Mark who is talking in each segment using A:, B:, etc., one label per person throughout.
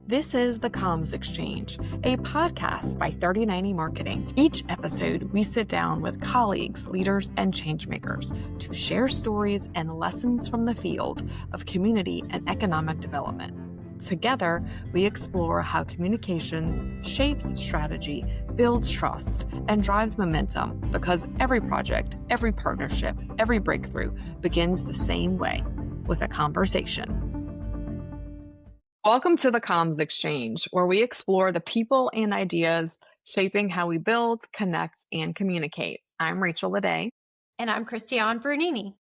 A: This is The Comms Exchange, a podcast by 3090 Marketing. Each episode, we sit down with colleagues, leaders, and changemakers to share stories and lessons from the field of community and economic development. Together, we explore how communications shapes strategy, builds trust, and drives momentum, because every project, every partnership, every breakthrough begins the same way, with a conversation. Welcome to the Comms Exchange, where we explore the people and ideas shaping how we build, connect, and communicate. I'm Rachel Ledet.
B: And I'm Christianne Brunini.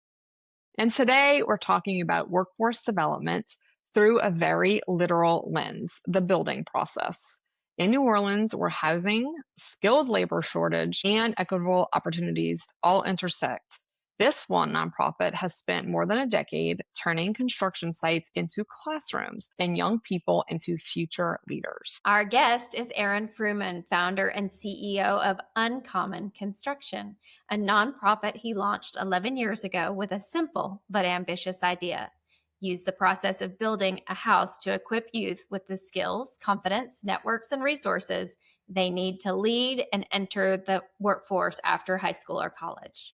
A: And today we're talking about workforce development through a very literal lens, the building process. In New Orleans, where housing, skilled labor shortage, and equitable opportunities all intersect, this one nonprofit has spent more than a decade turning construction sites into classrooms and young people into future leaders.
B: Our guest is Aaron Frumin, founder and CEO of Uncommon Construction, a nonprofit he launched 11 years ago with a simple but ambitious idea. Use the process of building a house to equip youth with the skills, confidence, networks, and resources they need to lead and enter the workforce after high school or college.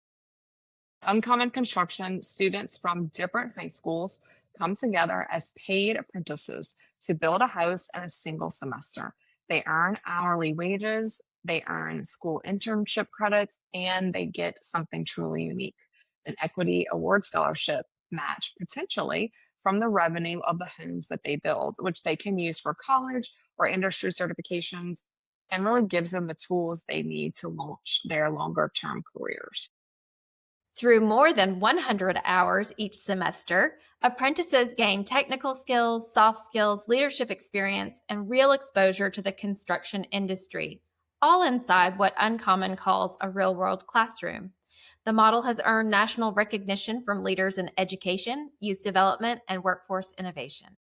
A: Uncommon Construction students from different high schools come together as paid apprentices to build a house in a single semester. They earn hourly wages, they earn school internship credits, and they get something truly unique, an equity award scholarship match, potentially from the revenue of the homes that they build, which they can use for college or industry certifications, and really gives them the tools they need to launch their longer term careers.
B: Through more than 100 hours each semester, apprentices gain technical skills, soft skills, leadership experience, and real exposure to the construction industry, all inside what Uncommon calls a real-world classroom. The model has earned national recognition from leaders in education, youth development, and workforce innovation.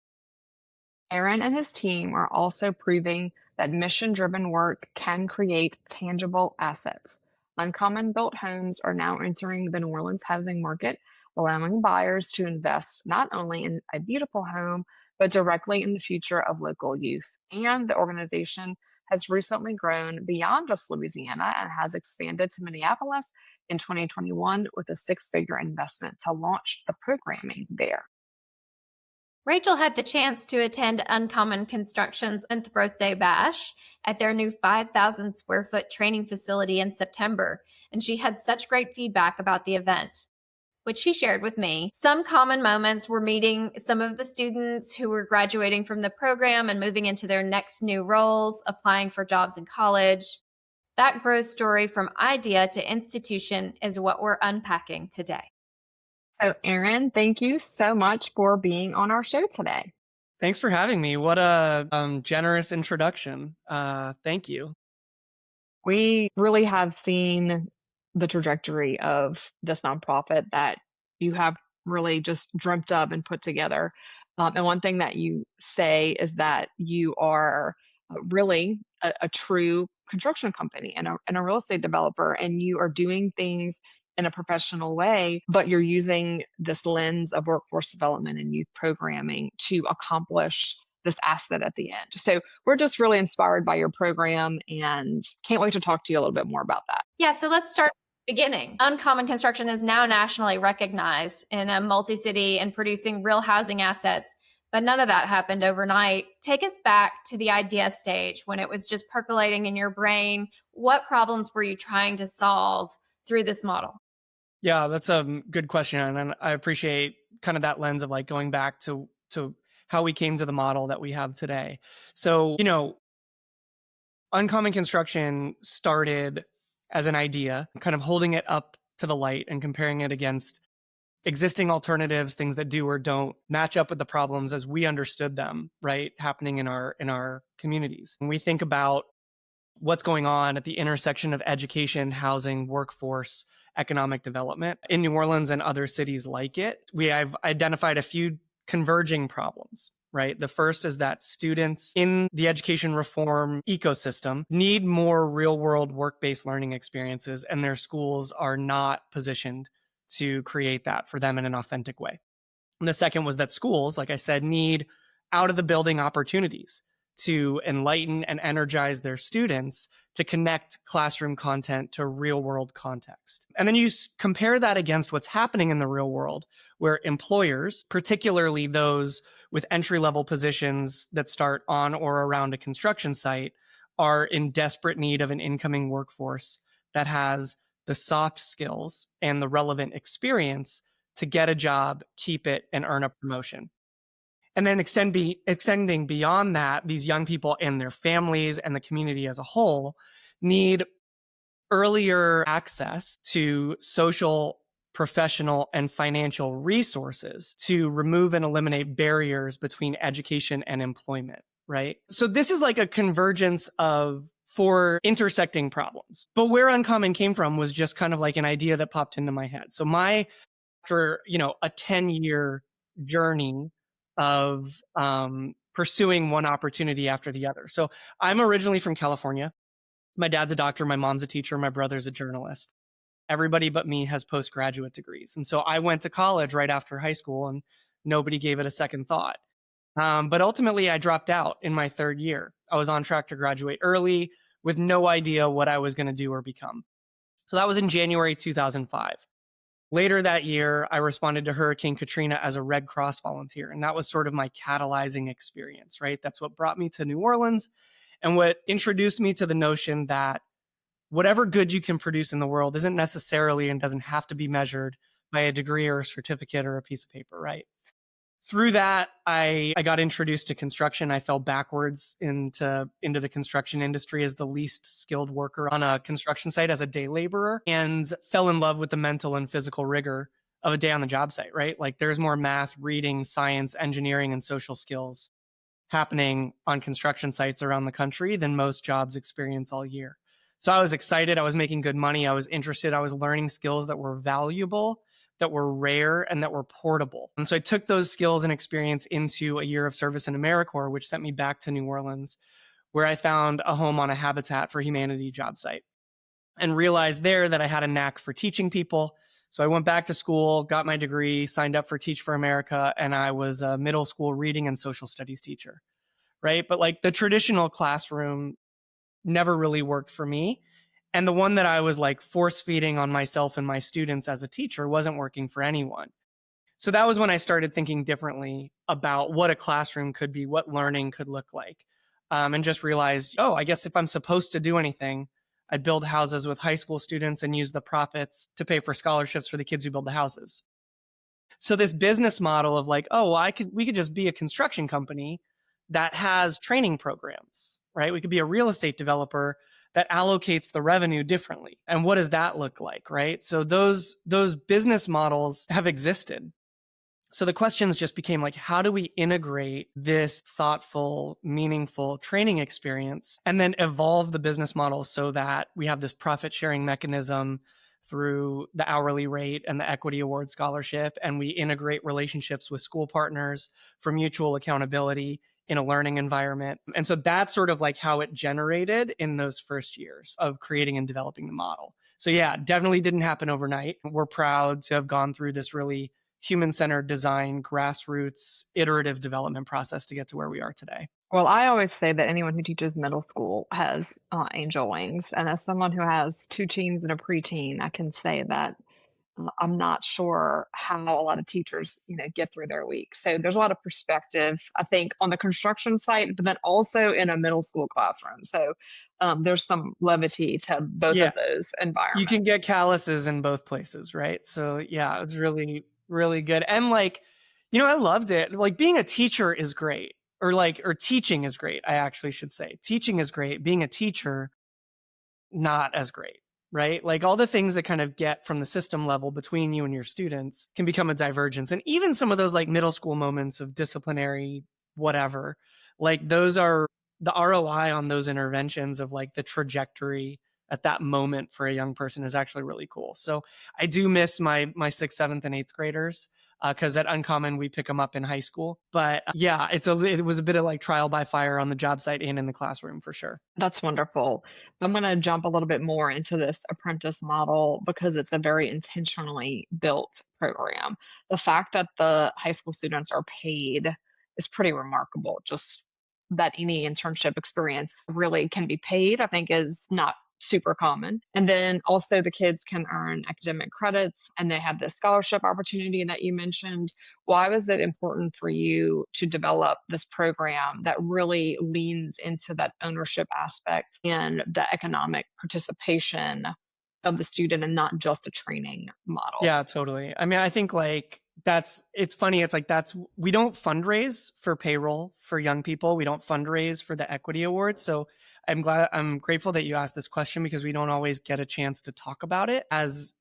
A: Aaron and his team are also proving that mission-driven work can create tangible assets. Uncommon built homes are now entering the New Orleans housing market, allowing buyers to invest not only in a beautiful home, but directly in the future of local youth. And the organization has recently grown beyond just Louisiana and has expanded to Minneapolis in 2021 with a six-figure investment to launch the programming there.
B: Rachel had the chance to attend Uncommon Construction's 10th birthday bash at their new 5,000 square foot training facility in September, and she had such great feedback about the event, which she shared with me. Some common moments were meeting some of the students who were graduating from the program and moving into their next new roles, applying for jobs in college. That growth story from idea to institution is what we're unpacking today.
A: So, Aaron, thank you so much for being on our show today.
C: Thanks for having me. What a generous introduction. Thank you.
A: We really have seen the trajectory of this nonprofit that you have really just dreamt up and put together. And one thing that you say is that you are really a true construction company and a real estate developer, and you are doing things in a professional way, but you're using this lens of workforce development and youth programming to accomplish this asset at the end. So we're just really inspired by your program and can't wait to talk to you a little bit more about that.
B: Yeah, so let's start at the beginning. Uncommon Construction is now nationally recognized in a multi-city and producing real housing assets, but none of that happened overnight. Take us back to the idea stage when it was just percolating in your brain. What problems were you trying to solve through this model?
C: Yeah, that's a good question. And I appreciate kind of that lens of like going back to how we came to the model that we have today. So, Uncommon Construction started as an idea, kind of holding it up to the light and comparing it against existing alternatives, things that do or don't match up with the problems as we understood them, right, happening in our communities. When we think about what's going on at the intersection of education, housing, workforce, economic development in New Orleans and other cities like it, we have identified a few converging problems, right? The first is that students in the education reform ecosystem need more real-world work-based learning experiences, and their schools are not positioned to create that for them in an authentic way. And the second was that schools, like I said, need out of the building opportunities to enlighten and energize their students to connect classroom content to real world context. And then you compare that against what's happening in the real world, where employers, particularly those with entry level positions that start on or around a construction site, are in desperate need of an incoming workforce that has the soft skills and the relevant experience to get a job, keep it, and earn a promotion. And then extending beyond that, these young people and their families and the community as a whole need earlier access to social, professional, and financial resources to remove and eliminate barriers between education and employment, right? So this is like a convergence of four intersecting problems. But where Uncommon came from was just kind of like an idea that popped into my head. So after, a 10-year journey of pursuing one opportunity after the other. So I'm originally from California. My dad's a doctor, my mom's a teacher, my brother's a journalist. Everybody but me has postgraduate degrees. And so I went to college right after high school and nobody gave it a second thought. But ultimately, I dropped out in my third year. I was on track to graduate early with no idea what I was going to do or become. So that was in January 2005. Later that year, I responded to Hurricane Katrina as a Red Cross volunteer. And that was sort of my catalyzing experience, right? That's what brought me to New Orleans and what introduced me to the notion that whatever good you can produce in the world isn't necessarily and doesn't have to be measured by a degree or a certificate or a piece of paper, right? Through that, I got introduced to construction. I fell backwards into the construction industry as the least skilled worker on a construction site as a day laborer, and fell in love with the mental and physical rigor of a day on the job site, right? Like there's more math, reading, science, engineering, and social skills happening on construction sites around the country than most jobs experience all year. So I was excited. I was making good money. I was interested. I was learning skills that were valuable, that were rare, and that were portable. And so I took those skills and experience into a year of service in AmeriCorps, which sent me back to New Orleans, where I found a home on a Habitat for Humanity job site and realized there that I had a knack for teaching people. So I went back to school, got my degree, signed up for Teach for America, and I was a middle school reading and social studies teacher, right? But like the traditional classroom never really worked for me. And the one that I was like force feeding on myself and my students as a teacher wasn't working for anyone. So that was when I started thinking differently about what a classroom could be, what learning could look like. And just realized, oh, I guess if I'm supposed to do anything, I'd build houses with high school students and use the profits to pay for scholarships for the kids who build the houses. So this business model of like, oh, well, we could just be a construction company that has training programs, right? We could be a real estate developer that allocates the revenue differently. And what does that look like, right? So those business models have existed. So the questions just became like, how do we integrate this thoughtful, meaningful training experience and then evolve the business model so that we have this profit sharing mechanism through the hourly rate and the equity award scholarship, and we integrate relationships with school partners for mutual accountability in a learning environment. And so that's sort of like how it generated in those first years of creating and developing the model. So yeah, definitely didn't happen overnight. We're proud to have gone through this really human-centered design, grassroots, iterative development process to get to where we are today.
A: Well, I always say that anyone who teaches middle school has angel wings. And as someone who has two teens and a preteen, I can say that I'm not sure how a lot of teachers, get through their week. So there's a lot of perspective, I think, on the construction site, but then also in a middle school classroom. So there's some levity to both of those environments.
C: You can get calluses in both places, right? So yeah, it's really, really good. And like, I loved it. Like being a teacher is great, or teaching is great. I actually should say teaching is great. Being a teacher, not as great. Right? Like all the things that kind of get from the system level between you and your students can become a divergence. And even some of those like middle school moments of disciplinary whatever, like those are the ROI on those interventions of like the trajectory at that moment for a young person is actually really cool. So I do miss my 6th, 7th, and 8th graders. Because at Uncommon, we pick them up in high school. But yeah, it was a bit of like trial by fire on the job site and in the classroom for sure.
A: That's wonderful. I'm going to jump a little bit more into this apprentice model because it's a very intentionally built program. The fact that the high school students are paid is pretty remarkable, just that any internship experience really can be paid, I think is not super common. And then also the kids can earn academic credits and they have this scholarship opportunity that you mentioned. Why was it important for you to develop this program that really leans into that ownership aspect and the economic participation of the student and not just a training model?
C: Yeah, totally. I mean, I think like it's funny. It's like we don't fundraise for payroll for young people. We don't fundraise for the equity awards. So I'm grateful that you asked this question because we don't always get a chance to talk about it as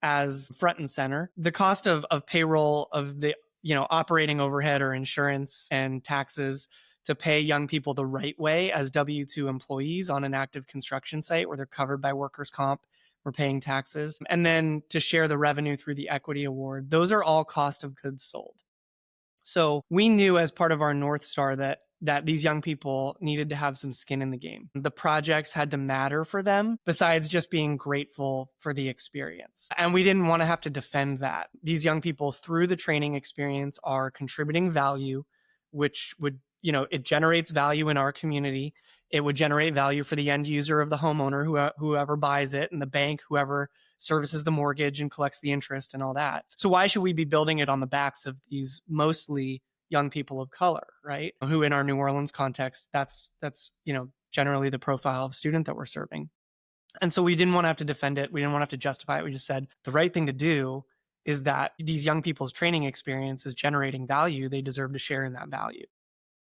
C: front and center. The cost of payroll of the, operating overhead or insurance and taxes to pay young people the right way as W-2 employees on an active construction site where they're covered by workers' comp, we're paying taxes, and then to share the revenue through the equity award. Those are all cost of goods sold. So we knew as part of our North Star that these young people needed to have some skin in the game. The projects had to matter for them besides just being grateful for the experience. And we didn't want to have to defend that. These young people through the training experience are contributing value, which would, it generates value in our community. It would generate value for the end user of the homeowner, whoever buys it, and the bank, whoever services the mortgage and collects the interest and all that. So why should we be building it on the backs of these mostly young people of color, right? Who in our New Orleans context, that's generally the profile of student that we're serving. And so we didn't want to have to defend it. We didn't want to have to justify it. We just said the right thing to do is that these young people's training experience is generating value. They deserve to share in that value.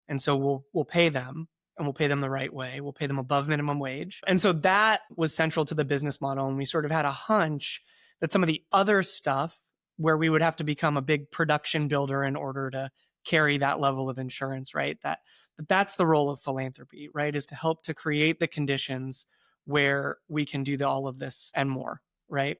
C: And so we'll pay them, and we'll pay them the right way. We'll pay them above minimum wage. And so that was central to the business model. And we sort of had a hunch that some of the other stuff where we would have to become a big production builder in order to carry that level of insurance, right? That's the role of philanthropy, right? Is to help to create the conditions where we can do all of this and more, right?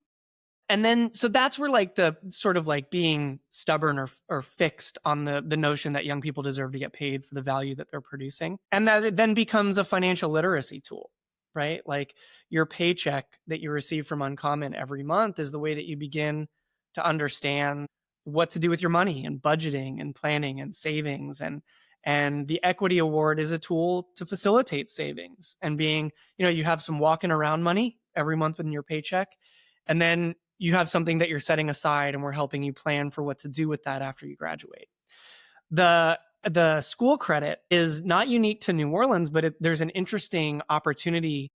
C: And then, so that's where like the sort of like being stubborn or fixed on the notion that young people deserve to get paid for the value that they're producing. And that it then becomes a financial literacy tool, right? Like your paycheck that you receive from Uncommon every month is the way that you begin to understand what to do with your money and budgeting and planning and savings. And the equity award is a tool to facilitate savings and being, you have some walking around money every month in your paycheck. And then you have something that you're setting aside and we're helping you plan for what to do with that after you graduate. The school credit is not unique to New Orleans, but there's an interesting opportunity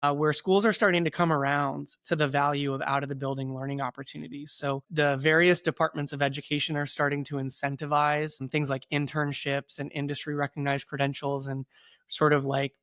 C: where schools are starting to come around to the value of out of the building learning opportunities. So the various departments of education are starting to incentivize things like internships and industry recognized credentials and sort of like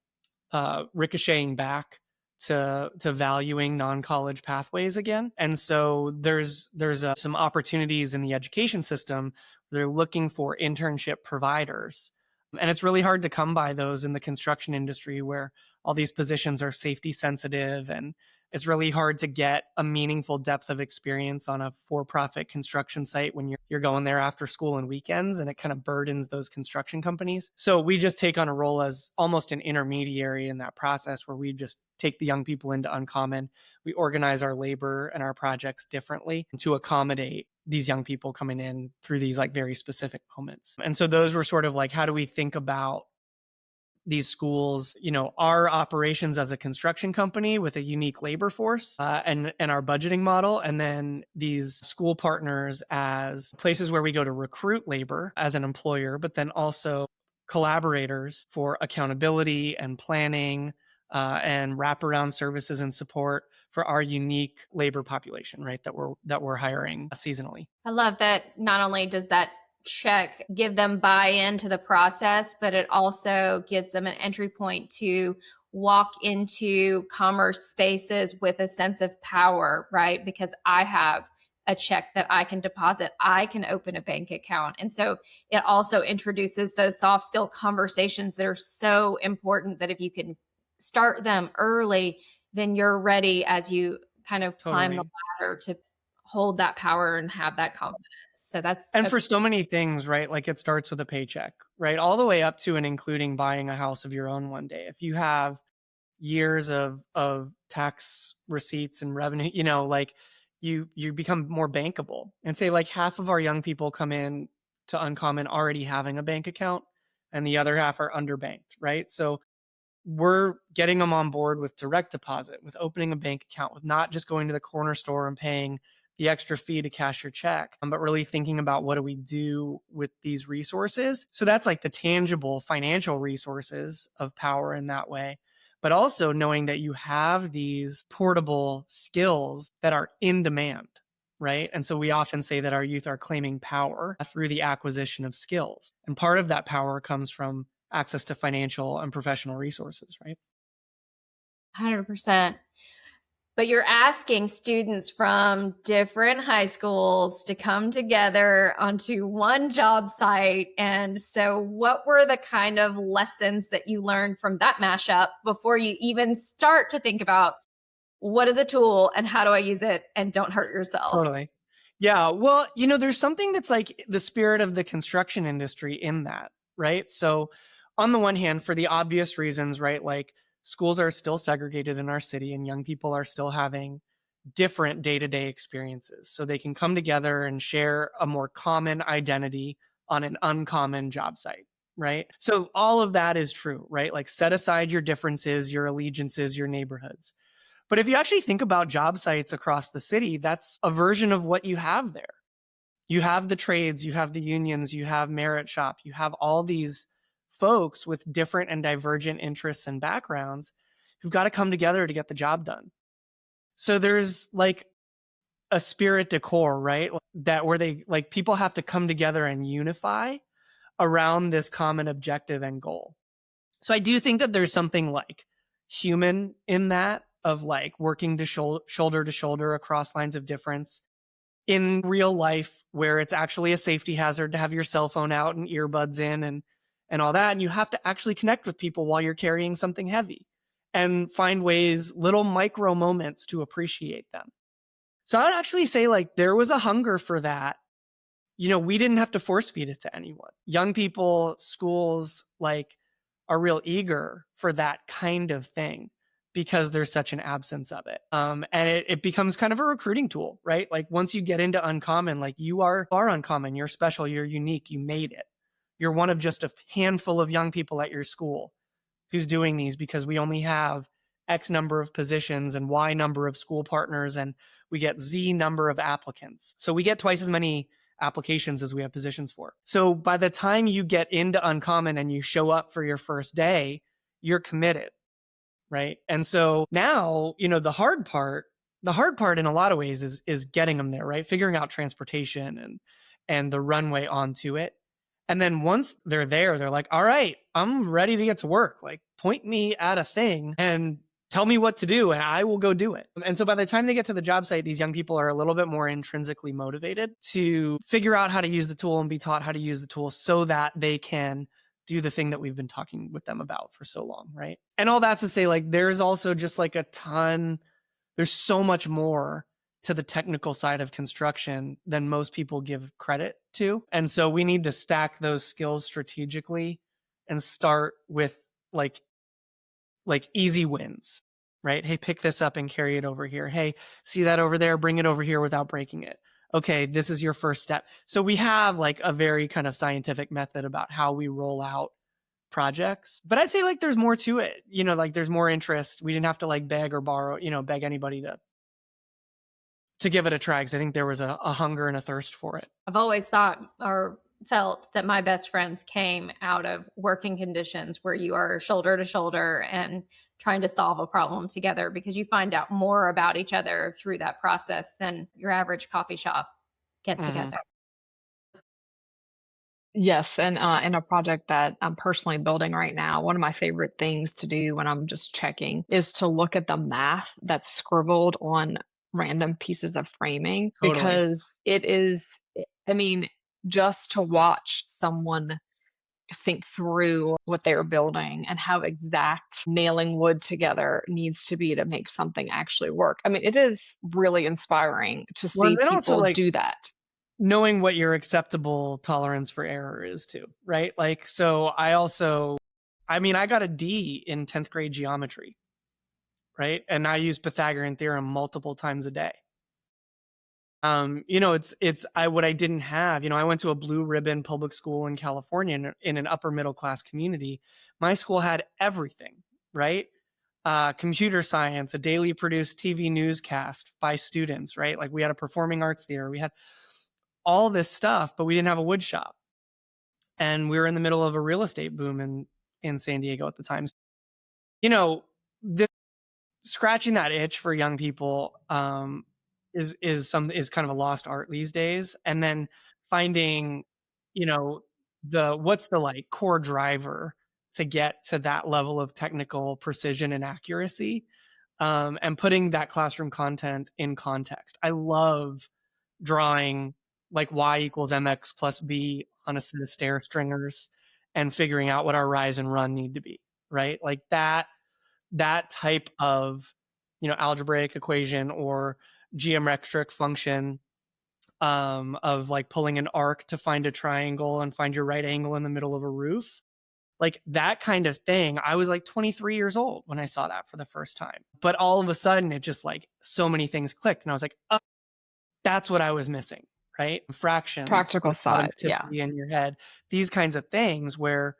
C: ricocheting back to valuing non-college pathways again. And so there's some opportunities in the education system. They're looking for internship providers. And it's really hard to come by those in the construction industry where all these positions are safety sensitive, and it's really hard to get a meaningful depth of experience on a for-profit construction site when you're going there after school and weekends, and it kind of burdens those construction companies. So we just take on a role as almost an intermediary in that process where we just take the young people into Uncommon. We organize our labor and our projects differently to accommodate these young people coming in through these like very specific moments. And so those were sort of like, how do we think about these schools, our operations as a construction company with a unique labor force and our budgeting model, and then these school partners as places where we go to recruit labor as an employer, but then also collaborators for accountability and planning and wraparound services and support for our unique labor population, right? That we're hiring seasonally.
B: I love that not only does that check give them buy-in to the process, but it also gives them an entry point to walk into commerce spaces with a sense of power, right? Because I have a check that I can deposit, I can open a bank account. And so it also introduces those soft skill conversations that are so important, that if you can start them early, then you're ready as you kind of climb the ladder to hold that power and have that confidence. So
C: and for so many things, right? Like it starts with a paycheck, right? All the way up to and including buying a house of your own one day. If you have years of tax receipts and revenue, like you become more bankable. And say like half of our young people come in to Uncommon already having a bank account and the other half are underbanked, right? So we're getting them on board with direct deposit, with opening a bank account, with not just going to the corner store and paying the extra fee to cash your check, but really thinking about what do we do with these resources. So that's like the tangible financial resources of power in that way. But also knowing that you have these portable skills that are in demand, right? And so we often say that our youth are claiming power through the acquisition of skills. And part of that power comes from access to financial and professional resources, right?
B: 100%. But you're asking students from different high schools to come together onto one job site. And so, what were the kind of lessons that you learned from that mashup before you even start to think about what is a tool and how do I use it and don't hurt yourself?
C: Totally. Yeah. Well, there's something that's like the spirit of the construction industry in that, right? So, on the one hand, for the obvious reasons, right? Like schools are still segregated in our city and young people are still having different day-to-day experiences. So they can come together and share a more common identity on an uncommon job site, right? So all of that is true, right? Like set aside your differences, your allegiances, your neighborhoods. But if you actually think about job sites across the city, that's a version of what you have there. You have the trades, you have the unions, you have merit shop, you have all these folks with different and divergent interests and backgrounds who've got to come together to get the job done. So there's like a spirit de corps, right? That where they like people have to come together and unify around this common objective and goal. So I do think that there's something like human in that of like working to shoulder to shoulder across lines of difference in real life where it's actually a safety hazard to have your cell phone out and earbuds in and all that. And you have to actually connect with people while you're carrying something heavy and find ways, little micro moments to appreciate them. So I would actually say like there was a hunger for that. We didn't have to force feed it to anyone. Young people, schools, like are real eager for that kind of thing because there's such an absence of it. And it becomes kind of a recruiting tool, right? Like once you get into uncommon, like you are uncommon, you're special, you're unique, you made it. You're one of just a handful of young people at your school who's doing these because we only have X number of positions and Y number of school partners, and we get Z number of applicants. So we get twice as many applications as we have positions for. So by the time you get into uncommon and you show up for your first day, you're committed, right? And so now, the hard part in a lot of ways is getting them there, right? Figuring out transportation and the runway onto it. And then once they're there, they're like, all right, I'm ready to get to work. Like point me at a thing and tell me what to do and I will go do it. And so by the time they get to the job site, these young people are a little bit more intrinsically motivated to figure out how to use the tool and be taught how to use the tool so that they can do the thing that we've been talking with them about for so long, right? And all that's to say, like, there's also just like there's so much more to the technical side of construction than most people give credit to. And so we need to stack those skills strategically and start with like easy wins, right? Hey, pick this up and carry it over here. Hey, see that over there, bring it over here without breaking it. Okay, this is your first step. So we have like a very kind of scientific method about how we roll out projects. But I'd say like there's more to it, like there's more interest. We didn't have to like beg or borrow, beg anybody to give it a try because I think there was a hunger and a thirst for it.
B: I've always thought or felt that my best friends came out of working conditions where you are shoulder to shoulder and trying to solve a problem together because you find out more about each other through that process than your average coffee shop get together.
A: Yes, and in a project that I'm personally building right now, one of my favorite things to do when I'm just checking is to look at the math that's scribbled on random pieces of framing
C: Totally.
A: because it is, I mean, just to watch someone think through what they're building and how exact nailing wood together needs to be to make something actually work. I mean, it is really inspiring to see
C: and
A: people
C: also, like,
A: do that.
C: Knowing what your acceptable tolerance for error is too, right? Like, so I got a D in 10th grade geometry, right? And I use Pythagorean theorem multiple times a day. What I didn't have, I went to a blue ribbon public school in California in an upper middle class community. My school had everything, right? Computer science, a daily produced TV newscast by students, right? Like we had a performing arts theater, we had all this stuff, but we didn't have a wood shop. And we were in the middle of a real estate boom in San Diego at the time. This scratching that itch for young people is kind of a lost art these days. And then finding, what's the like core driver to get to that level of technical precision and accuracy, and putting that classroom content in context. I love drawing like y equals mx plus b on a set of stair stringers and figuring out what our rise and run need to be, right? Like that type of algebraic equation or geometric function, of like pulling an arc to find a triangle and find your right angle in the middle of a roof, like that kind of thing. I was like 23 years old when I saw that for the first time, but all of a sudden it just like so many things clicked and I was like, oh, that's what I was missing, right? Fractions,
A: Practical side, yeah.
C: automaticity in your head, these kinds of things where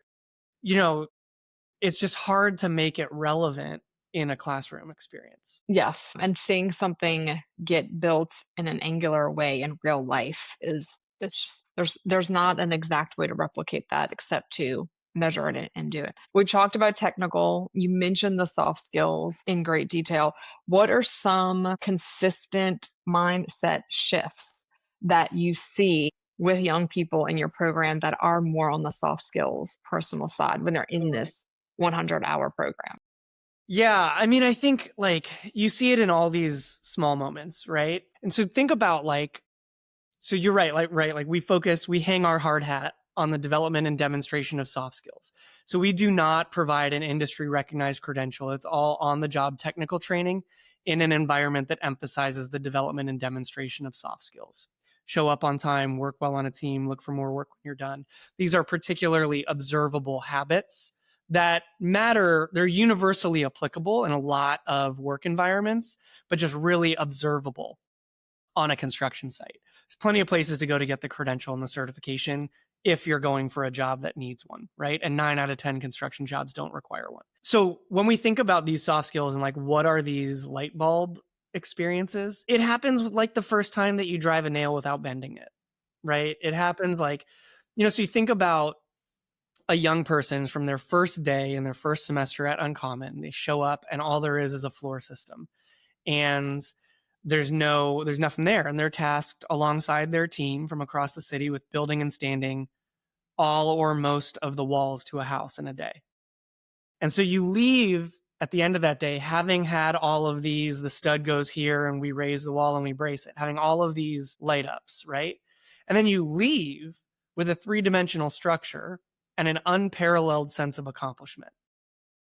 C: it's just hard to make it relevant in a classroom experience.
A: Yes, and seeing something get built in an angular way in real life is it's just there's not an exact way to replicate that except to measure it and do it. We talked about technical, you mentioned the soft skills in great detail. What are some consistent mindset shifts that you see with young people in your program that are more on the soft skills personal side when they're in this 100-hour program?
C: Yeah, I mean, I think like you see it in all these small moments, right? And so think about so you're right, like we hang our hard hat on the development and demonstration of soft skills. So we do not provide an industry recognized credential. It's all on the job technical training in an environment that emphasizes the development and demonstration of soft skills. Show up on time, work well on a team, look for more work when you're done. These are particularly observable habits that matter. They're universally applicable in a lot of work environments, but just really observable on a construction site. There's plenty of places to go to get the credential and the certification if you're going for a job that needs one, right? And 9 out of 10 construction jobs don't require one. So when we think about these soft skills and like what are these light bulb experiences, it happens with like the first time that you drive a nail without bending it, right? It happens like, so you think about a young person from their first day in their first semester at Uncommon. They show up and all there is a floor system. And there's nothing there. And they're tasked alongside their team from across the city with building and standing all or most of the walls to a house in a day. And so you leave at the end of that day having had all of these, the stud goes here and we raise the wall and we brace it, having all of these light ups, right? And then you leave with a 3-dimensional structure and an unparalleled sense of accomplishment.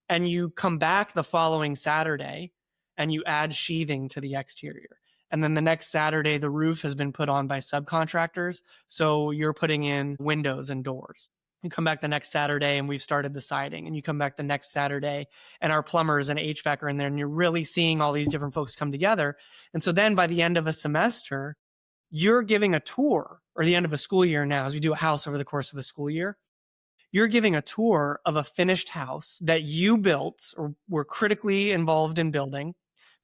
C: And you come back the following Saturday and you add sheathing to the exterior. And then the next Saturday, the roof has been put on by subcontractors. So you're putting in windows and doors. You come back the next Saturday and we've started the siding. And you come back the next Saturday and our plumbers and HVAC are in there. And you're really seeing all these different folks come together. And so then by the end of a semester, you're giving a tour, or the end of a school year now, as we do a house over the course of a school year, you're giving a tour of a finished house that you built or were critically involved in building,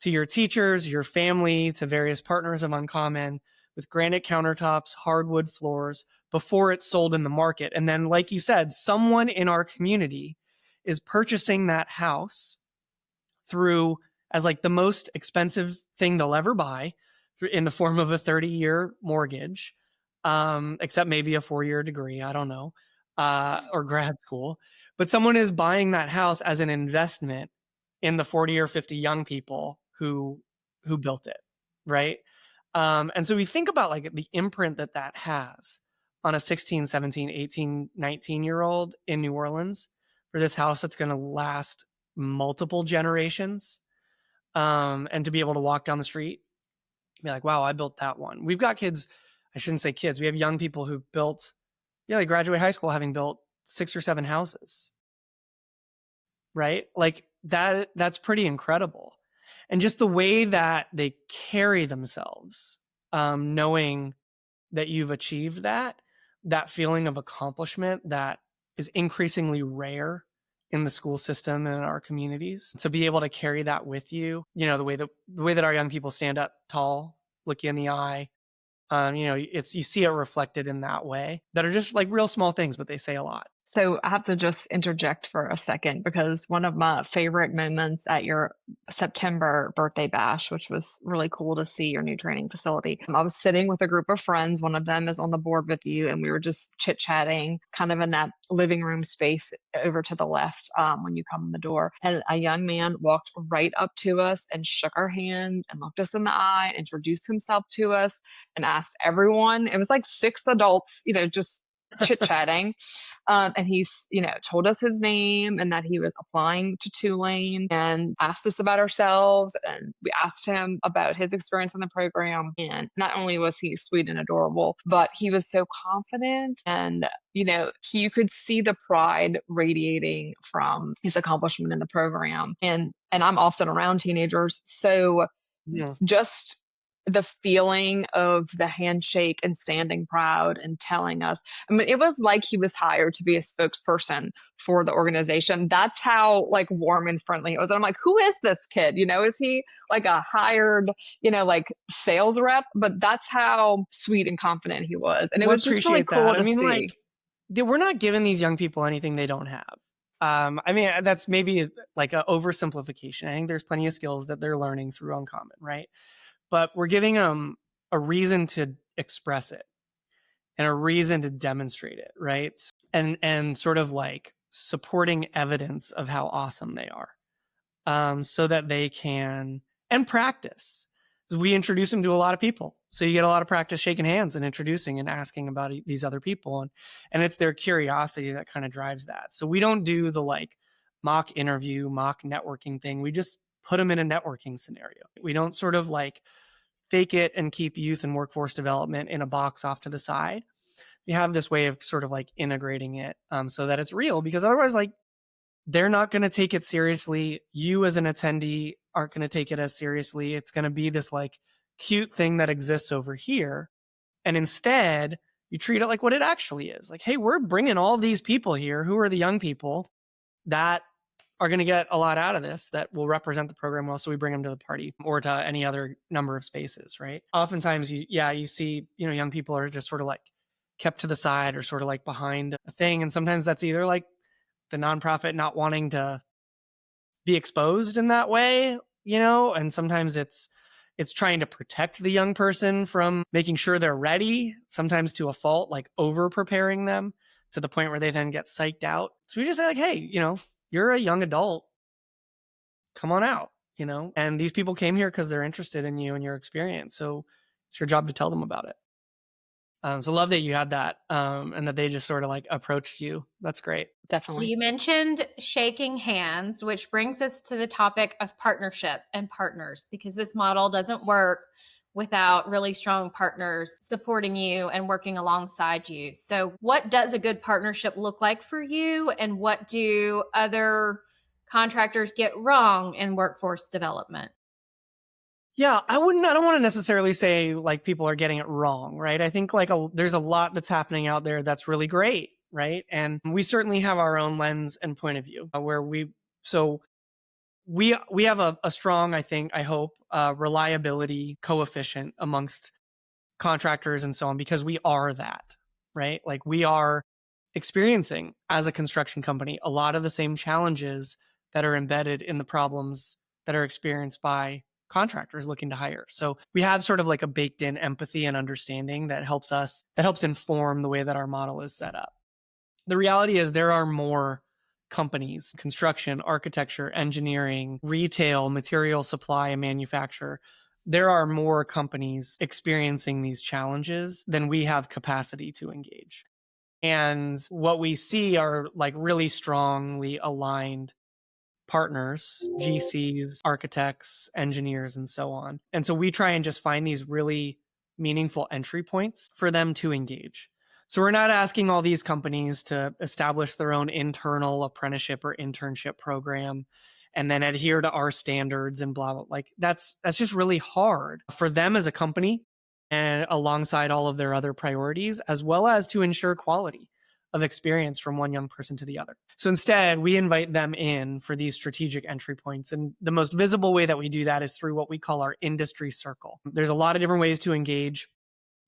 C: to your teachers, your family, to various partners of Uncommon, with granite countertops, hardwood floors, before it's sold in the market. And then, like you said, someone in our community is purchasing that house through as like the most expensive thing they'll ever buy, in the form of a 30-year mortgage, except maybe a 4-year degree, I don't know, or grad school. But someone is buying that house as an investment in the 40 or 50 young people who built it, right? And so we think about like the imprint that has on a 16, 17, 18, 19-year-old in New Orleans for this house that's going to last multiple generations, and to be able to walk down the street, be like, wow, I built that one. We've got kids, I shouldn't say kids, we have young people who've built, they graduate high school having built 6 or 7 houses, right? Like that's pretty incredible. And just the way that they carry themselves knowing that you've achieved that feeling of accomplishment that is increasingly rare in the school system and in our communities. To be able to carry that with you, the way that our young people stand up tall, look you in the eye, you see it reflected in that way, that are just like real small things, but they say a lot.
A: So I have to just interject for a second because one of my favorite moments at your September birthday bash, which was really cool to see your new training facility. I was sitting with a group of friends. One of them is on the board with you, and we were just chit chatting kind of in that living room space over to the left when you come in the door. And a young man walked right up to us and shook our hands and looked us in the eye, introduced himself to us, and asked everyone. It was like 6 adults, just chit chatting. And he's, told us his name and that he was applying to Tulane and asked us about ourselves. And we asked him about his experience in the program. And not only was he sweet and adorable, but he was so confident and you could see the pride radiating from his accomplishment in the program. And I'm often around teenagers. So
C: Yeah.
A: just the feeling of the handshake and standing proud and telling us, I mean, it was like he was hired to be a spokesperson for the organization. That's how like warm and friendly it was. And I'm like, who is this kid? Is he like a hired, like sales rep? But that's how sweet and confident he was. And it was just really cool to see.
C: Like, we're not giving these young people anything they don't have. That's maybe like an oversimplification. I think there's plenty of skills that they're learning through Uncommon, right? But we're giving them a reason to express it and a reason to demonstrate it, right? And sort of like supporting evidence of how awesome they are, so that they can, and practice. We introduce them to a lot of people. So you get a lot of practice shaking hands and introducing and asking about these other people. And it's their curiosity that kind of drives that. So we don't do the like mock interview, mock networking thing. We just put them in a networking scenario. We don't sort of like fake it and keep youth and workforce development in a box off to the side. We have this way of sort of like integrating it so that it's real, because otherwise, like, they're not going to take it seriously. You as an attendee aren't going to take it as seriously. It's going to be this like cute thing that exists over here. And instead, you treat it like what it actually is. Like, hey, we're bringing all these people here who are the young people that are going to get a lot out of this, that will represent the program well. So we bring them to the party or to any other number of spaces, right? Oftentimes, you see, young people are just sort of like kept to the side or sort of like behind a thing. And sometimes that's either like the nonprofit not wanting to be exposed in that way, and sometimes it's trying to protect the young person from making sure they're ready, sometimes to a fault, like over preparing them to the point where they then get psyched out. So we just say like, hey, you're a young adult, come on out, and these people came here because they're interested in you and your experience. So it's your job to tell them about it. So love that you had that, and that they just sort of like approached you. That's great.
A: Definitely.
B: You mentioned shaking hands, which brings us to the topic of partnership and partners, because this model doesn't work without really strong partners supporting you and working alongside you. So what does a good partnership look like for you, and what do other contractors get wrong in workforce development?
C: Yeah, I don't want to necessarily say like people are getting it wrong, right? I think like there's a lot that's happening out there that's really great, right? And we certainly have our own lens and point of view where we have a strong, I hope, reliability coefficient amongst contractors and so on, because we are that, right? Like we are experiencing as a construction company a lot of the same challenges that are embedded in the problems that are experienced by contractors looking to hire. So we have sort of like a baked in empathy and understanding that helps inform the way that our model is set up. The reality is there are more companies, construction, architecture, engineering, retail, material supply, and manufacture. There are more companies experiencing these challenges than we have capacity to engage. And what we see are like really strongly aligned partners, GCs, architects, engineers, and so on. And so we try and just find these really meaningful entry points for them to engage. So we're not asking all these companies to establish their own internal apprenticeship or internship program and then adhere to our standards and blah, blah. Like that's just really hard for them as a company and alongside all of their other priorities, as well as to ensure quality of experience from one young person to the other. So instead, we invite them in for these strategic entry points. And the most visible way that we do that is through what we call our industry circle. There's a lot of different ways to engage.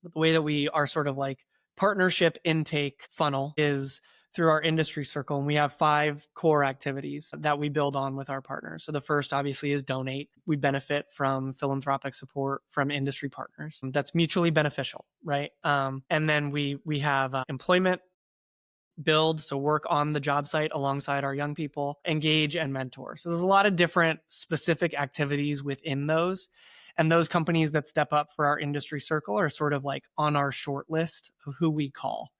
C: But the way that we are sort of like partnership intake funnel is through our industry circle. And we have 5 core activities that we build on with our partners. So the first obviously is donate. We benefit from philanthropic support from industry partners. That's mutually beneficial, right? And then we have employment, build, so work on the job site alongside our young people, engage, and mentor. So there's a lot of different specific activities within those. And those companies that step up for our industry circle are sort of like on our short list of who we call,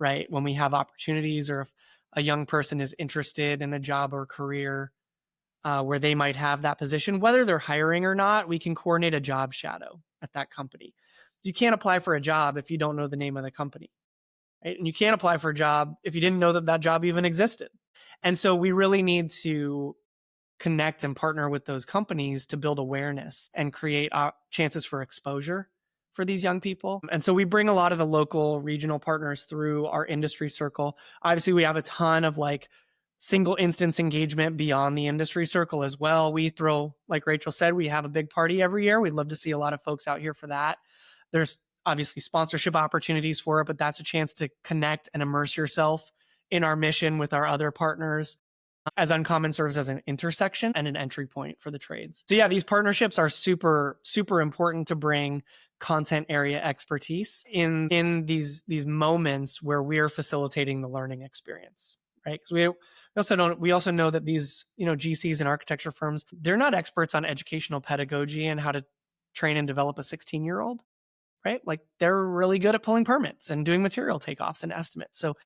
C: right? When we have opportunities, or if a young person is interested in a job or career where they might have that position, whether they're hiring or not, we can coordinate a job shadow at that company. You can't apply for a job if you don't know the name of the company. Right? And you can't apply for a job if you didn't know that that job even existed. And so we really need to connect and partner with those companies to build awareness and create chances for exposure for these young people. And so we bring a lot of the local regional partners through our industry circle. Obviously, we have a ton of like single instance engagement beyond the industry circle as well. We throw, like Rachel said, we have a big party every year. We'd love to see a lot of folks out here for that. There's obviously sponsorship opportunities for it, but that's a chance to connect and immerse yourself in our mission with our other partners, as Uncommon serves as an intersection and an entry point for the trades. So yeah, these partnerships are super, super important to bring content area expertise in these moments where we are facilitating the learning experience, right? Because we also know that these, GCs and architecture firms, they're not experts on educational pedagogy and how to train and develop a 16-year-old. Right? Like they're really good at pulling permits and doing material takeoffs and estimates. So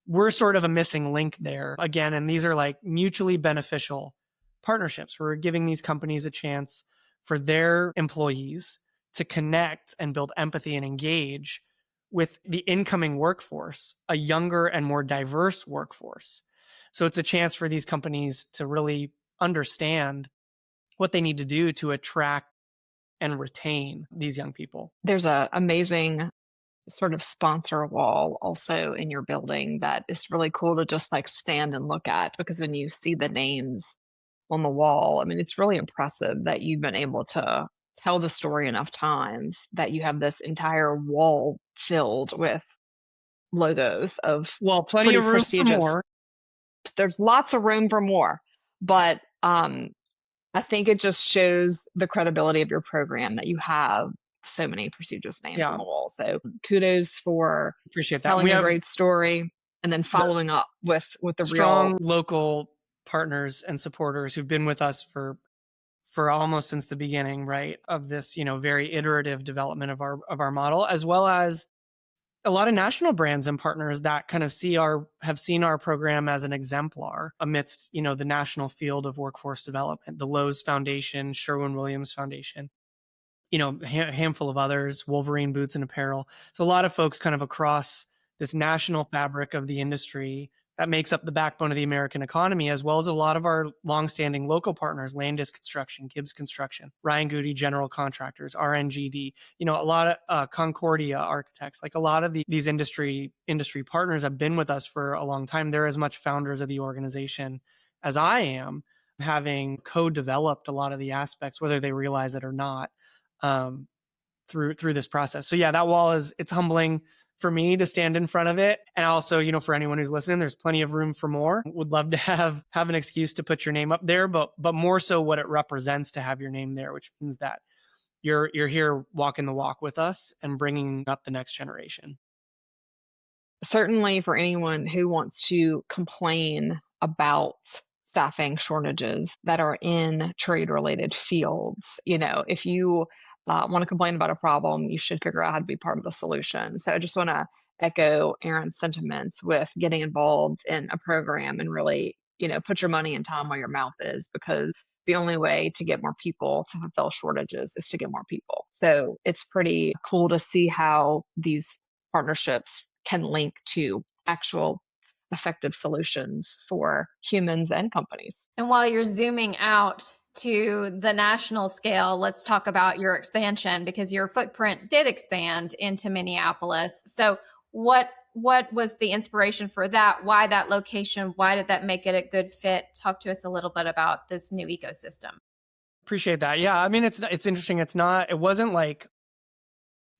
C: we're sort of a missing link there again. And these are like mutually beneficial partnerships. We're giving these companies a chance for their employees to connect and build empathy and engage with the incoming workforce, a younger and more diverse workforce. So it's a chance for these companies to really understand what they need to do to attract and retain these young people.
A: There's a amazing sort of sponsor wall also in your building that is really cool to just like stand and look at, because when you see the names on the wall, I mean, it's really impressive that you've been able to tell the story enough times that you have this entire wall filled with logos of
C: Plenty
A: pretty
C: of room for
A: prestigious.
C: more.
A: There's lots of room for more, but I think it just shows the credibility of your program that you have so many prestigious names on the wall. So kudos for
C: Appreciate that.
A: telling a great story and then following up with the
C: strong
A: real
C: local partners and supporters who've been with us for almost since the beginning, right, of this, very iterative development of our model, as well as a lot of national brands and partners that kind of have seen our program as an exemplar amidst, the national field of workforce development, the Lowe's Foundation, Sherwin-Williams Foundation, a handful of others, Wolverine Boots and Apparel. So a lot of folks kind of across this national fabric of the industry that makes up the backbone of the American economy, as well as a lot of our longstanding local partners, Landis Construction, Gibbs Construction, Ryan Goody General Contractors, RNGD, a lot of Concordia Architects, like a lot of these industry partners have been with us for a long time. They're as much founders of the organization as I am, having co-developed a lot of the aspects, whether they realize it or not, through this process. So yeah, that wall it's humbling for me to stand in front of it. And also, for anyone who's listening, there's plenty of room for more. Would love to have an excuse to put your name up there, but more so what it represents to have your name there, which means that you're here walking the walk with us and bringing up the next generation.
A: Certainly for anyone who wants to complain about staffing shortages that are in trade-related fields, if you want to complain about a problem, you should figure out how to be part of the solution. So I just want to echo Aaron's sentiments with getting involved in a program and really, put your money and time where your mouth is, because the only way to get more people to fulfill shortages is to get more people. So it's pretty cool to see how these partnerships can link to actual effective solutions for humans and companies.
B: And while you're zooming out to the national scale, let's talk about your expansion, because your footprint did expand into Minneapolis. So what was the inspiration for that? Why that location? Why did that make it a good fit? Talk to us a little bit about this new ecosystem.
C: Appreciate that. Yeah, I mean, it's interesting. It wasn't like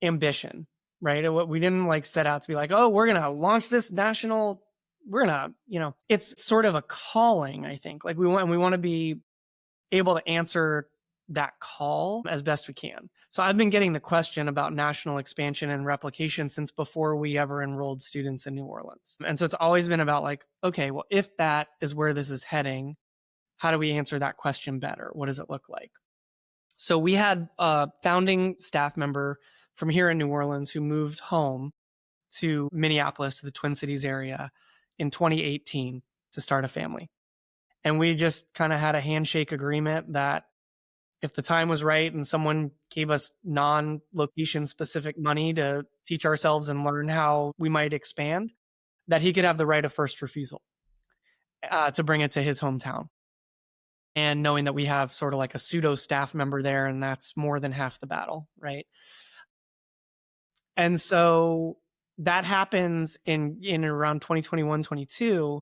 C: ambition, right? We didn't like set out to be like, oh, we're gonna launch this national. We're gonna, it's sort of a calling. I think like we want to be able to answer that call as best we can. So I've been getting the question about national expansion and replication since before we ever enrolled students in New Orleans. And so it's always been about like, okay, well, if that is where this is heading, how do we answer that question better? What does it look like? So we had a founding staff member from here in New Orleans who moved home to Minneapolis, to the Twin Cities area in 2018 to start a family. And we just kind of had a handshake agreement that if the time was right and someone gave us non-location specific money to teach ourselves and learn how we might expand, that he could have the right of first refusal to bring it to his hometown. And knowing that we have sort of like a pseudo staff member there, and that's more than half the battle, right? And so that happens in around 2021, 22.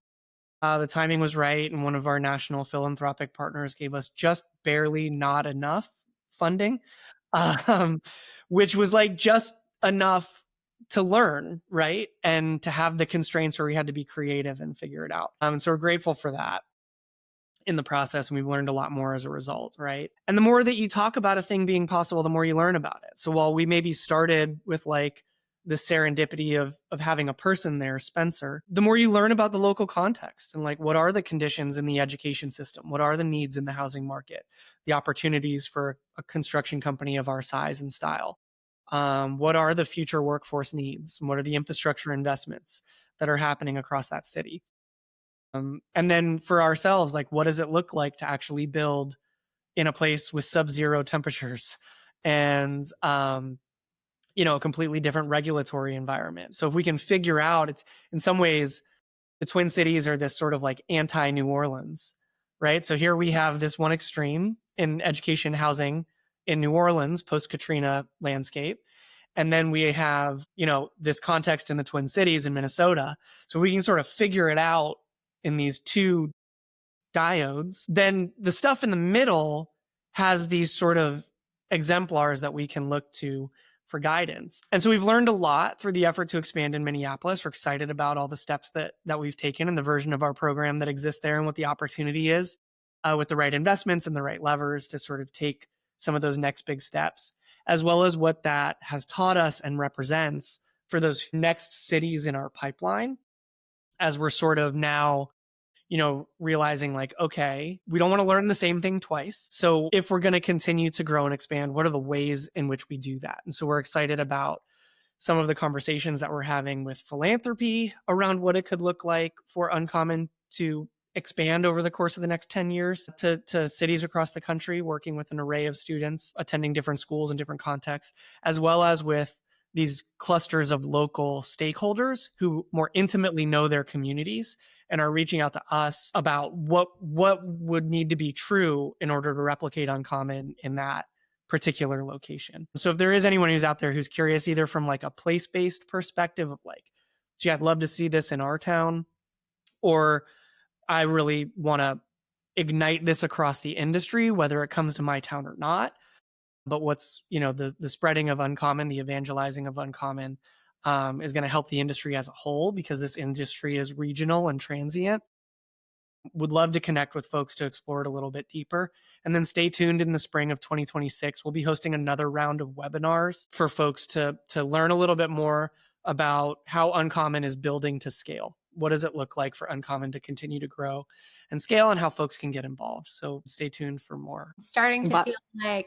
C: The timing was right, and one of our national philanthropic partners gave us just barely not enough funding, which was like just enough to learn, right? And to have the constraints where we had to be creative and figure it out. And so we're grateful for that in the process, and we've learned a lot more as a result, right? And the more that you talk about a thing being possible, the more you learn about it. So while we maybe started with like the serendipity of having a person there, Spencer, the more you learn about the local context and like what are the conditions in the education system? What are the needs in the housing market? The opportunities for a construction company of our size and style? What are the future workforce needs? What are the infrastructure investments that are happening across that city? And then for ourselves, like what does it look like to actually build in a place with sub-zero temperatures and a completely different regulatory environment? So if we can figure out, it's in some ways the Twin Cities are this sort of like anti-New Orleans, right? So here we have this one extreme in education housing in New Orleans, post-Katrina landscape. And then we have, this context in the Twin Cities in Minnesota. So we can sort of figure it out in these two diodes. Then the stuff in the middle has these sort of exemplars that we can look to for guidance. And so we've learned a lot through the effort to expand in Minneapolis. We're excited about all the steps that we've taken and the version of our program that exists there and what the opportunity is with the right investments and the right levers to sort of take some of those next big steps, as well as what that has taught us and represents for those next cities in our pipeline, as we're sort of now realizing like, okay, we don't want to learn the same thing twice. So if we're going to continue to grow and expand, what are the ways in which we do that? And so we're excited about some of the conversations that we're having with philanthropy around what it could look like for Uncommon to expand over the course of the next 10 years to cities across the country, working with an array of students, attending different schools in different contexts, as well as with these clusters of local stakeholders who more intimately know their communities and are reaching out to us about what would need to be true in order to replicate Uncommon in that particular location. So if there is anyone who's out there who's curious, either from like a place-based perspective of like, gee, I'd love to see this in our town, or I really want to ignite this across the industry, whether it comes to my town or not. But what's, the spreading of Uncommon, the evangelizing of Uncommon is going to help the industry as a whole, because this industry is regional and transient. Would love to connect with folks to explore it a little bit deeper. And then stay tuned in the spring of 2026. We'll be hosting another round of webinars for folks to learn a little bit more about how Uncommon is building to scale. What does it look like for Uncommon to continue to grow and scale, and how folks can get involved? So stay tuned for more.
B: Starting to feel like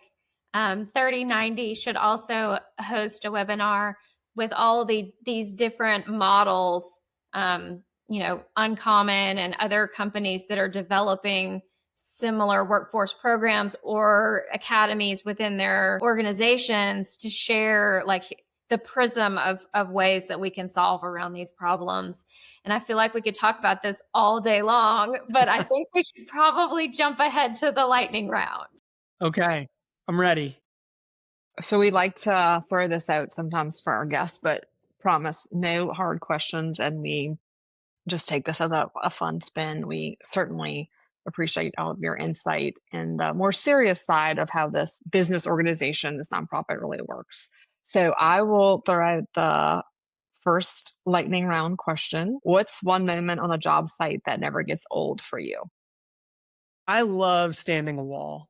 B: 3090 should also host a webinar with all these different models, Uncommon and other companies that are developing similar workforce programs or academies within their organizations, to share like, the prism of ways that we can solve around these problems. And I feel like we could talk about this all day long, but I think we should probably jump ahead to the lightning round.
C: Okay, I'm ready.
A: So we like to throw this out sometimes for our guests, but promise no hard questions, and we just take this as a fun spin. We certainly appreciate all of your insight and the more serious side of how this business organization, this nonprofit really works. So I will throw out the first lightning round question. What's one moment on a job site that never gets old for you?
C: I love standing a wall.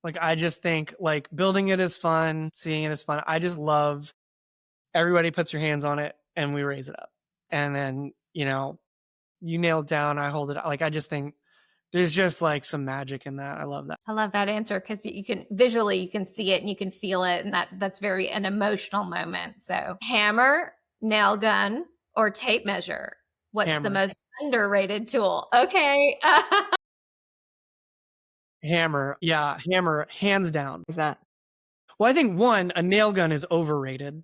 C: Like, I just think like building it is fun, seeing it is fun. I just love everybody puts your hands on it and we raise it up. And then, you nail it down, I hold it. Like, I just think there's just like some magic in that. I love that.
B: I love that answer because you can visually, you can see it and you can feel it. And that's very an emotional moment. So hammer, nail gun, or tape measure? What's
C: Hammer.
B: the most underrated tool? Okay.
C: Hammer. Yeah, hammer, hands down.
A: Is that
C: Well, I think one, a nail gun is overrated.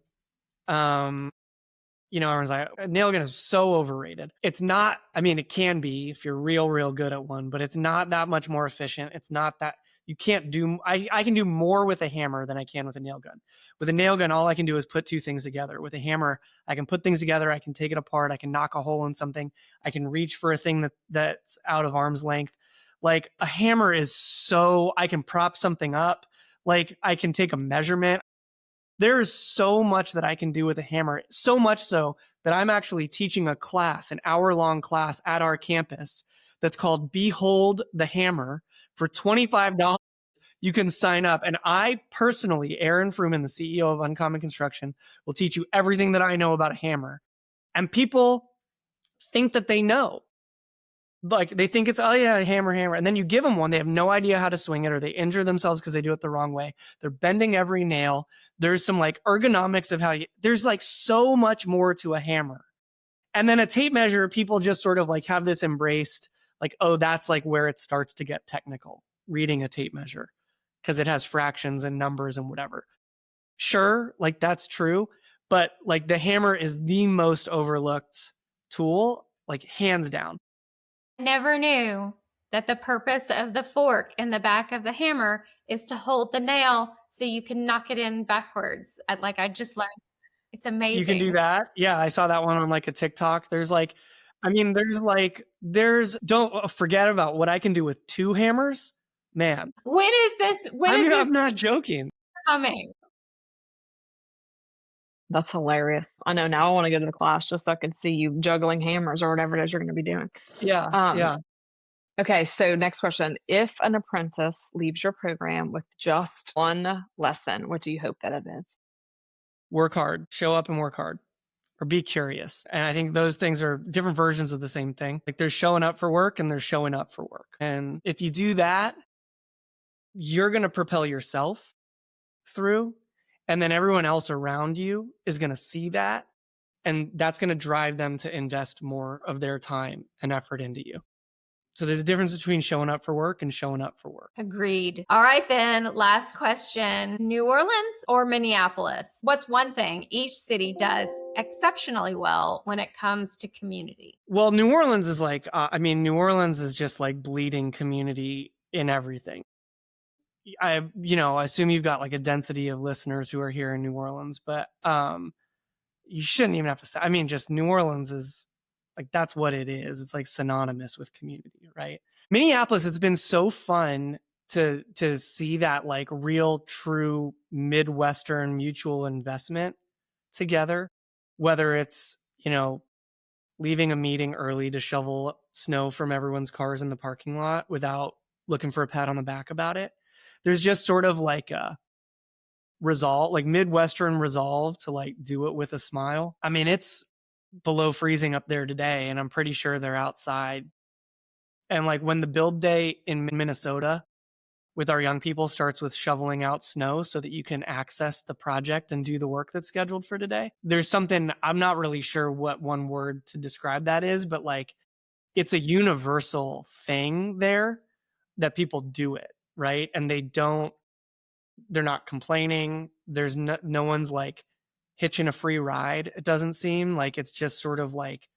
C: Everyone's like, a nail gun is so overrated. It's not, I mean, it can be if you're real good at one, but it's not that much more efficient. It's not that you can't do, I can do more with a hammer than I can with a nail gun. With a nail gun, all I can do is put two things together. With a hammer, I can put things together. I can take it apart. I can knock a hole in something. I can reach for a thing that's out of arm's length. Like, a hammer is so, I can prop something up. Like, I can take a measurement. There's so much that I can do with a hammer, so much so that I'm actually teaching a class, an hour-long class at our campus that's called Behold the Hammer for $25. You can sign up. And I personally, Aaron Frumin, the CEO of Uncommon Construction, will teach you everything that I know about a hammer. And people think that they know. Like, they think it's, oh yeah, hammer. And then you give them one, they have no idea how to swing it, or they injure themselves because they do it the wrong way. They're bending every nail. There's some like ergonomics of there's like so much more to a hammer. And then a tape measure, people just sort of like have this embraced, like, oh, that's like where it starts to get technical, reading a tape measure, because it has fractions and numbers and whatever. Sure, like that's true. But like the hammer is the most overlooked tool, like hands down.
B: Never knew that the purpose of the fork in the back of the hammer is to hold the nail so you can knock it in backwards. I just learned. It's amazing.
C: You can do that. Yeah, I saw that one on like a TikTok. Don't forget about what I can do with two hammers. Man.
B: When is this?
C: I'm not joking.
B: Coming?
A: That's hilarious. I know, now I want to go to the class just so I can see you juggling hammers or whatever it is you're going to be doing.
C: Yeah. Yeah.
A: Okay, so next question. If an apprentice leaves your program with just one lesson, what do you hope that it is?
C: Work hard. Show up and work hard. Or be curious. And I think those things are different versions of the same thing. Like, there's showing up for work and there's showing up for work. And if you do that, you're going to propel yourself through. And then everyone else around you is going to see that. And that's going to drive them to invest more of their time and effort into you. So there's a difference between showing up for work and showing up for work.
B: Agreed. All right, then. Last question. New Orleans or Minneapolis? What's one thing each city does exceptionally well when it comes to community?
C: Well, New Orleans is like, New Orleans is just like bleeding community in everything. I assume you've got like a density of listeners who are here in New Orleans, but you shouldn't even have to say, just New Orleans is like, that's what it is. It's like synonymous with community, right? Minneapolis, it's been so fun to see that like real, true Midwestern mutual investment together, whether it's, leaving a meeting early to shovel snow from everyone's cars in the parking lot without looking for a pat on the back about it. There's just sort of like a resolve, like Midwestern resolve to like do it with a smile. It's below freezing up there today, and I'm pretty sure they're outside. And like when the build day in Minnesota with our young people starts with shoveling out snow so that you can access the project and do the work that's scheduled for today, there's something, I'm not really sure what one word to describe that is, but like it's a universal thing there that people do it, right? And they're not complaining. There's no one's like hitching a free ride. It doesn't seem like it's just sort of like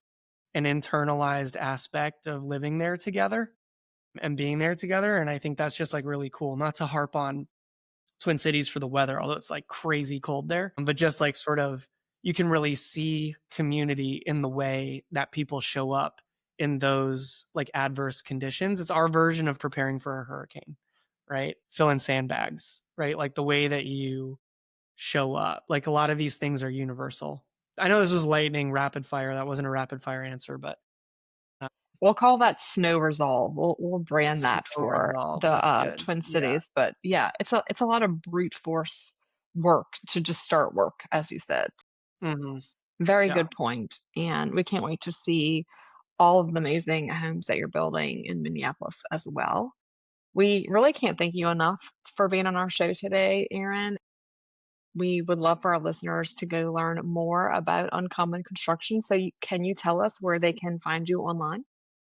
C: an internalized aspect of living there together and being there together. And I think that's just like really cool. Not to harp on Twin Cities for the weather, although it's like crazy cold there, but just like sort of you can really see community in the way that people show up in those like adverse conditions. It's our version of preparing for a hurricane, right? Fill in sandbags, right? Like the way that you show up. Like a lot of these things are universal. I know this was lightning rapid fire. That wasn't a rapid fire answer, but
A: We'll call that snow resolve. We'll brand that
C: snow
A: for
C: resolve.
A: the
C: That's good.
A: Twin
C: Yeah.
A: Cities. But yeah, it's a lot of brute force work to just start work, as you said.
C: Mm-hmm.
A: Very
C: Yeah.
A: good point. And we can't wait to see all of the amazing homes that you're building in Minneapolis as well. We really can't thank you enough for being on our show today, Aaron. We would love for our listeners to go learn more about Uncommon Construction. So, can you tell us where they can find you online?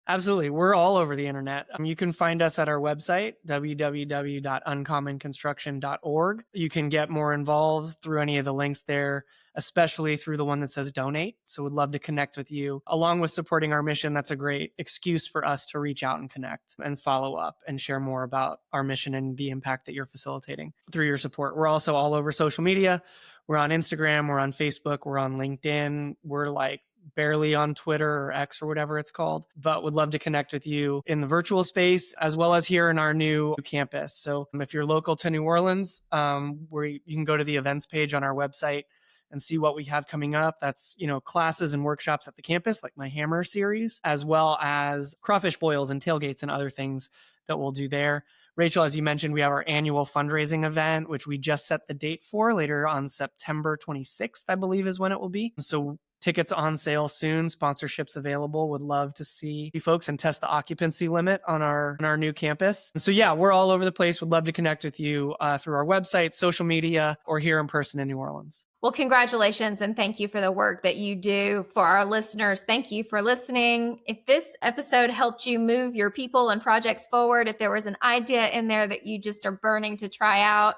C: Absolutely. We're all over the internet. You can find us at our website, www.uncommonconstruction.org. You can get more involved through any of the links there, especially through the one that says donate. So we'd love to connect with you. Along with supporting our mission, that's a great excuse for us to reach out and connect and follow up and share more about our mission and the impact that you're facilitating through your support. We're also all over social media. We're on Instagram, we're on Facebook, we're on LinkedIn. We're like barely on Twitter or X or whatever it's called, but would love to connect with you in the virtual space as well as here in our new campus. So if you're local to New Orleans, where you can go to the events page on our website and see what we have coming up. That's, classes and workshops at the campus, like my Hammer series, as well as crawfish boils and tailgates and other things that we'll do there. Rachel, as you mentioned, we have our annual fundraising event, which we just set the date for later on September 26th, I believe is when it will be. So tickets on sale soon, sponsorships available. Would love to see you folks and test the occupancy limit on our new campus. So yeah, we're all over the place. Would love to connect with you through our website, social media, or here in person in New Orleans.
B: Well, congratulations and thank you for the work that you do. For our listeners, thank you for listening. If this episode helped you move your people and projects forward, if there was an idea in there that you just are burning to try out,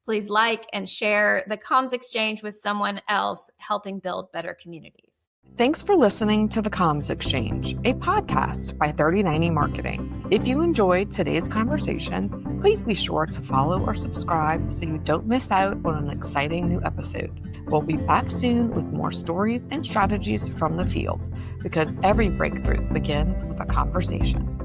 B: please like and share the Comms Exchange with someone else, helping build better communities.
A: Thanks for listening to the Comms Exchange, a podcast by 3090 Marketing. If you enjoyed today's conversation, please be sure to follow or subscribe so you don't miss out on an exciting new episode. We'll be back soon with more stories and strategies from the field, because every breakthrough begins with a conversation.